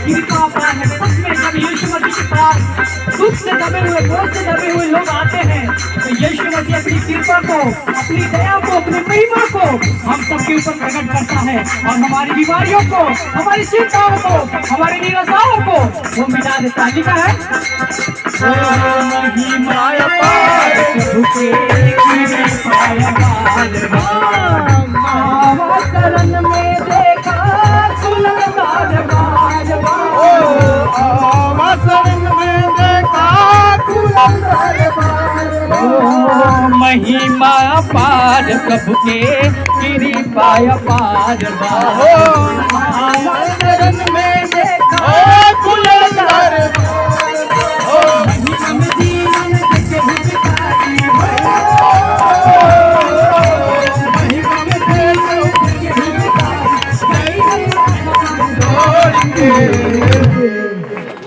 कृपा पान है। सच में जब यीशु मसीह के पास दुख से दबे हुए, बोझ से दबे हुए लोग आते हैं तो यीशु मसीह अपनी कृपा को, अपनी दया को, अपनी महिमा को हम सबके ऊपर प्रकट करता है और हमारी बीमारियों को, हमारी चिंताओं को, हमारी निराशाओं को वो मिटा देता है। लिखा है महिमा अपार प्रभु के कृपा अपार, शरण में देखा खुलदार बार बार, शरण में देखा खुलदार बार। महिमा अपार प्रभु के कृपा अपार बार, शरण में देखा खुलदार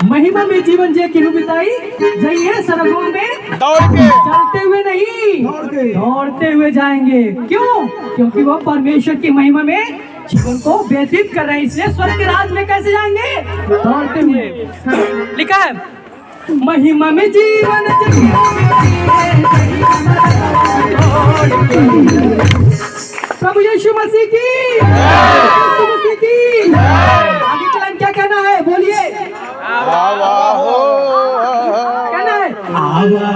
महिमा में जीवन जे केहू बिताई जाइए सरगों में दौड़ के, चलते हुए नहीं दौड़ते हुए जाएंगे। क्यों? क्योंकि वो परमेश्वर की महिमा में जीवन को व्यतीत कर रहे हैं, इसलिए स्वर्ग के राज में कैसे जाएंगे? दौड़ते हुए। लिखा है महिमा में जीवन प्रभु यीशु मसीह की, यीशु मसीह की। आगे का लाइन क्या कहना है? बोलिए। कहना है आवा